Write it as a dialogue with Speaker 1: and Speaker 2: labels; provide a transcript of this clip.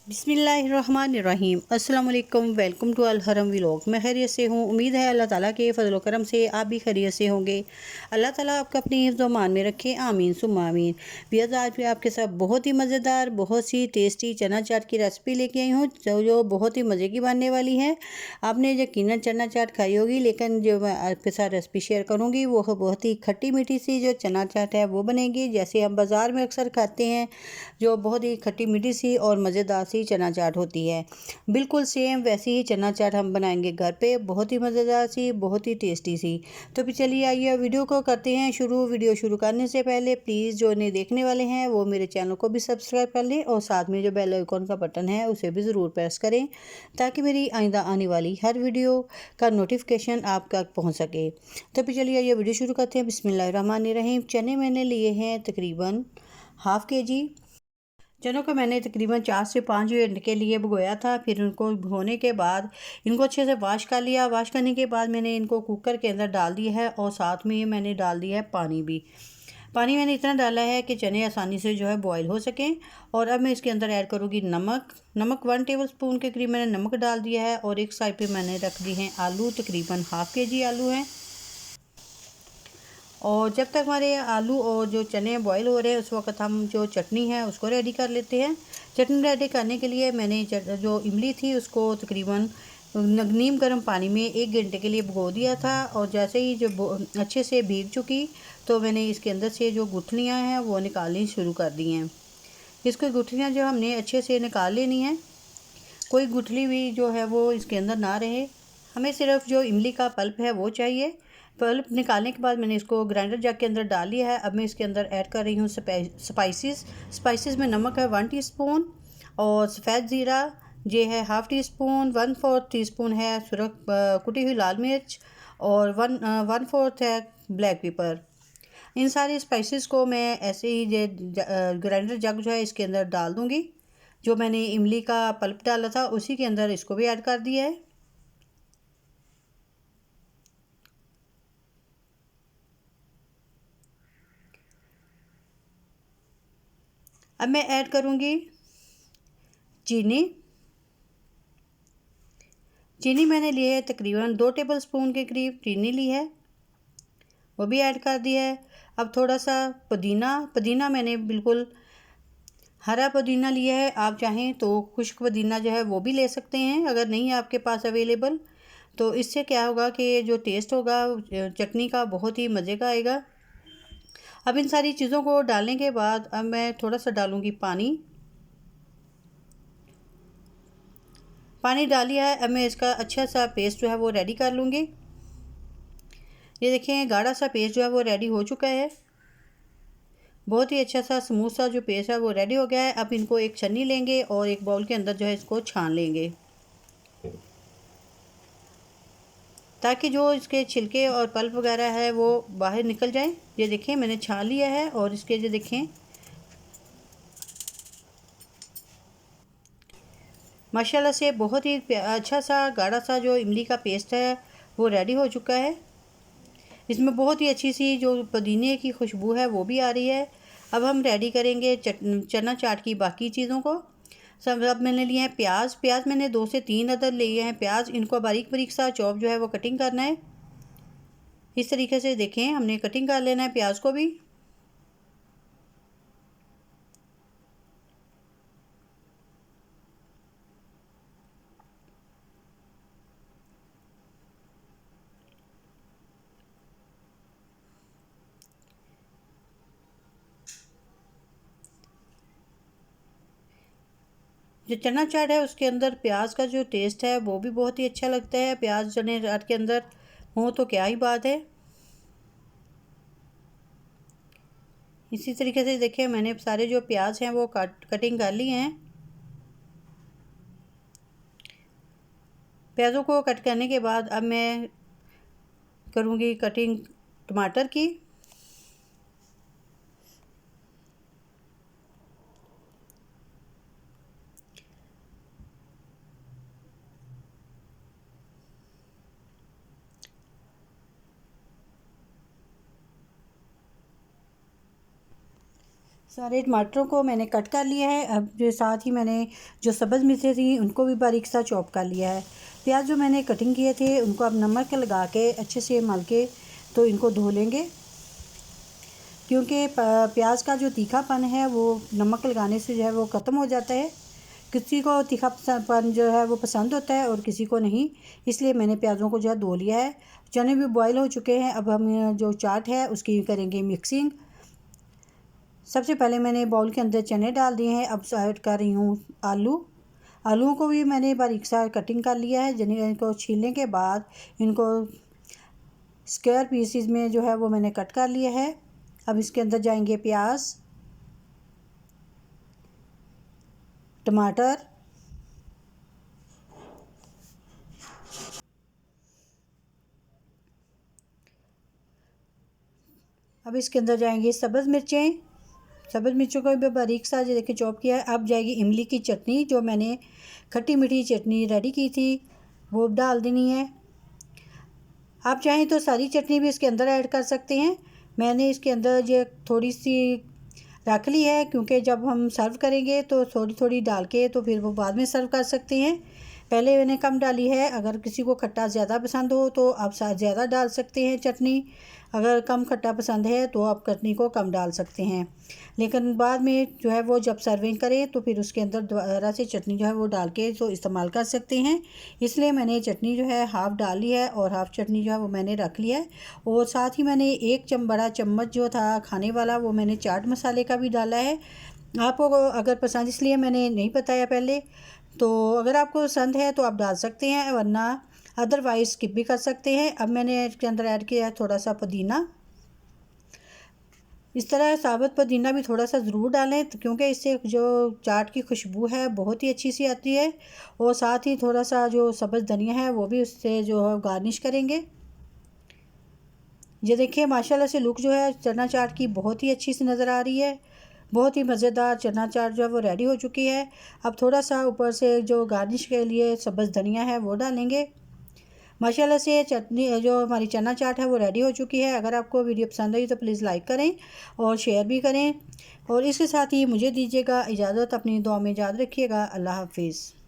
Speaker 1: बिस्मिल्लाहिर्रहमानिर्रहीम अस्सलाम वालेकुम। वेलकम टू अल हरम व्लॉग। मैं खैरियत से हूँ। उम्मीद है अल्लाह ताला के फजल व करम से आप भी खैरियत से होंगे। अल्लाह ताला आपका अपनी हिफ्ज़ व मान में रखे, आमीन सुम्मा आमीन। बियज़ आज मैं आपके साथ बहुत ही मज़ेदार, बहुत सी टेस्टी चना चाट की रेसिपी लेके आई हूँ जो बहुत ही मज़े की बनने वाली है। आपने यकीनन चना चाट खाई होगी, लेकिन जो मैं आपके साथ रेसिपी शेयर करूँगी वो बहुत ही खट्टी मीठी सी जो चना चाट है वो बनेगी, जैसे हम बाज़ार में अक्सर खाते हैं, जो बहुत ही खट्टी मीठी सी और मज़ेदार सी चना चाट होती है। बिल्कुल सेम वैसी ही चना चाट हम बनाएंगे घर पे, बहुत ही मज़ेदार सी, बहुत ही टेस्टी सी। तो फिर चलिए आइए वीडियो को करते हैं शुरू। वीडियो शुरू करने से पहले प्लीज़ जो इन्हें देखने वाले हैं वो मेरे चैनल को भी सब्सक्राइब कर लें और साथ में जो बेल आइकॉन का बटन है उसे भी ज़रूर प्रेस करें, ताकि मेरी आइंदा आने वाली हर वीडियो का नोटिफिकेशन आप तक पहुँच सके। तो फिर चलिए आइए वीडियो शुरू करते हैं। बिस्मिल्लाहिर्रहमानिर्रहीम। चने मैंने लिए हैं तकरीबन हाफ़ के जी। चनों को मैंने तकरीबन 4 से 5 घंटे के लिए भिगोया था। फिर उनको भिगोने के बाद इनको अच्छे से वॉश कर लिया। वॉश करने के बाद मैंने इनको कुकर के अंदर डाल दिया है और साथ में मैंने डाल दिया है पानी भी। पानी मैंने इतना डाला है कि चने आसानी से जो है बॉयल हो सकें। और अब मैं इसके अंदर ऐड करूँगी नमक 1 टेबल स्पून के करीब मैंने नमक डाल दिया है। और एक साइड पर मैंने रख दी हैं आलू, तकरीबन हाफ़ के जी आलू हैं। और जब तक हमारे आलू और जो चने बॉईल हो रहे हैं उस वक्त हम जो चटनी है उसको रेडी कर लेते हैं। चटनी रेडी करने के लिए मैंने जो इमली थी उसको तकरीबन नीम गर्म पानी में 1 घंटे के लिए भिगो दिया था। और जैसे ही जो अच्छे से भीग चुकी तो मैंने इसके अंदर से जो गुठलियाँ हैं वो निकालनी शुरू कर दी हैं। इसको गुठलियाँ जो हमने अच्छे से निकाल लेनी है, कोई गुठली भी जो है वो इसके अंदर ना रहे। हमें सिर्फ जो इमली का पल्प है वो चाहिए। पल्प निकालने के बाद मैंने इसको ग्राइंडर जग के अंदर डाल लिया है। अब मैं इसके अंदर ऐड कर रही हूँ स्पाइसेस में नमक है 1 टीस्पून, और सफ़ेद ज़ीरा ये है हाफ़ टी स्पून, 1/4 टीस्पून है सुरख कुटी हुई लाल मिर्च, और 1/4 है ब्लैक पेपर। इन सारी स्पाइसेस को मैं ऐसे ही ग्राइंडर जग जो है इसके अंदर डाल दूँगी। जो मैंने इमली का पल्प डाला था उसी के अंदर इसको भी ऐड कर दिया है। अब मैं ऐड करूँगी चीनी। चीनी मैंने ली है तकरीबन 2 टेबल स्पून के करीब चीनी ली है, वो भी ऐड कर दिया है। अब थोड़ा सा पुदीना मैंने बिल्कुल हरा पुदीना लिया है। आप चाहें तो खुश्क पुदीना जो है वो भी ले सकते हैं, अगर नहीं है आपके पास अवेलेबल। तो इससे क्या होगा कि जो टेस्ट होगा चटनी का बहुत ही मज़े का आएगा। अब इन सारी चीज़ों को डालने के बाद अब मैं थोड़ा सा डालूँगी पानी। पानी डालिए है। अब मैं इसका अच्छा सा पेस्ट जो है वो रेडी कर लूँगी। ये देखें गाढ़ा सा पेस्ट जो है वो रेडी हो चुका है। बहुत ही अच्छा सा स्मूथ सा जो पेस्ट है वो रेडी हो गया है। अब इनको एक छन्नी लेंगे और एक बाउल के अंदर जो है इसको छान लेंगे, ताकि जो इसके छिलके और पल्प वगैरह है वो बाहर निकल जाए। ये देखें मैंने छान लिया है। और इसके जो देखें माशाल्लाह से बहुत ही अच्छा सा गाढ़ा सा जो इमली का पेस्ट है वो रेडी हो चुका है। इसमें बहुत ही अच्छी सी जो पुदीने की खुशबू है वो भी आ रही है। अब हम रेडी करेंगे चना चाट की बाकी चीज़ों को। अब मैंने लिए हैं प्याज मैंने 2 से 3 अदद लिए हैं प्याज। इनको बारीक बारीक सा चॉप जो है वो कटिंग करना है। इस तरीके से देखें हमने कटिंग कर लेना है प्याज को भी। जो चना चाट है उसके अंदर प्याज का जो टेस्ट है वो भी बहुत ही अच्छा लगता है। प्याज चने चाट के अंदर हो तो क्या ही बात है। इसी तरीके से देखिए मैंने सारे जो प्याज हैं वो कटिंग कर लिए हैं। प्याज़ों को कट करने के बाद अब मैं करूँगी कटिंग टमाटर की। सारे टमाटरों को मैंने कट कर लिया है। अब जो साथ ही मैंने जो सब्ज़ मिर्चें थी उनको भी बारीक सा चॉप कर लिया है। प्याज जो मैंने कटिंग किए थे उनको अब नमक लगा के अच्छे से मल के तो इनको धो लेंगे, क्योंकि प्याज का जो तीखापन है वो नमक लगाने से जो है वो ख़त्म हो जाता है। किसी को तीखापन जो है वो पसंद होता है और किसी को नहीं, इसलिए मैंने प्याज़ों को जो है धो लिया है। चने भी बॉयल हो चुके हैं। अब हम जो चाट है उसकी करेंगे मिक्सिंग। सबसे पहले मैंने बाउल के अंदर चने डाल दिए हैं। अब ऐड कर रही हूँ आलूओं को भी मैंने बारीक सा कटिंग कर लिया है। जिन्हें इनको छीलने के बाद इनको स्क्वायर पीसीज में जो है वो मैंने कट कर लिया है। अब इसके अंदर जाएंगे प्याज, टमाटर, अब इसके अंदर जाएंगी सब्ज़ मिर्चों को भी बारीक सा जो देखिए चॉप किया है। अब जाएगी इमली की चटनी, जो मैंने खट्टी मीठी चटनी रेडी की थी वो डाल देनी है। आप चाहें तो सारी चटनी भी इसके अंदर ऐड कर सकते हैं। मैंने इसके अंदर ये थोड़ी सी रख ली है, क्योंकि जब हम सर्व करेंगे तो थोड़ी थोड़ी डाल के तो फिर वो बाद में सर्व कर सकते हैं। पहले मैंने कम डाली है। अगर किसी को खट्टा ज़्यादा पसंद हो तो आप ज़्यादा डाल सकते हैं चटनी। अगर कम खट्टा पसंद है तो आप चटनी को कम डाल सकते हैं। लेकिन बाद में जो है वो जब सर्विंग करें तो फिर उसके अंदर दोबारा से चटनी जो है वो डाल के तो इस्तेमाल कर सकते हैं। इसलिए मैंने चटनी जो है हाफ़ डाल ली है और हाफ़ चटनी जो है वो मैंने रख लिया है। और साथ ही मैंने एक बड़ा चम्मच जो था खाने वाला वो मैंने चाट मसाले का भी डाला है। आपको अगर पसंद, इसलिए मैंने नहीं बताया पहले, तो अगर आपको पसंद है तो आप डाल सकते हैं, वरना अदरवाइज़ स्किप भी कर सकते हैं। अब मैंने इसके अंदर ऐड किया है थोड़ा सा पुदीना। इस तरह साबुत पुदीना भी थोड़ा सा ज़रूर डालें, क्योंकि इससे जो चाट की खुशबू है बहुत ही अच्छी सी आती है। और साथ ही थोड़ा सा जो सब्ज़ धनिया है वो भी उससे जो है गार्निश करेंगे। ये देखिए माशाल्लाह से लुक जो है चना चाट की बहुत ही अच्छी सी नज़र आ रही है। बहुत ही मज़ेदार चना चाट जो है वो रेडी हो चुकी है। अब थोड़ा सा ऊपर से जो गार्निश के लिए सब्ज़ धनिया है वो डालेंगे। माशाल्लाह से चटनी जो हमारी चना चाट है वो रेडी हो चुकी है। अगर आपको वीडियो पसंद आई तो प्लीज़ लाइक करें और शेयर भी करें। और इसके साथ ही मुझे दीजिएगा इजाज़त। अपनी दुआ में याद रखिएगा। अल्लाह हाफिज़।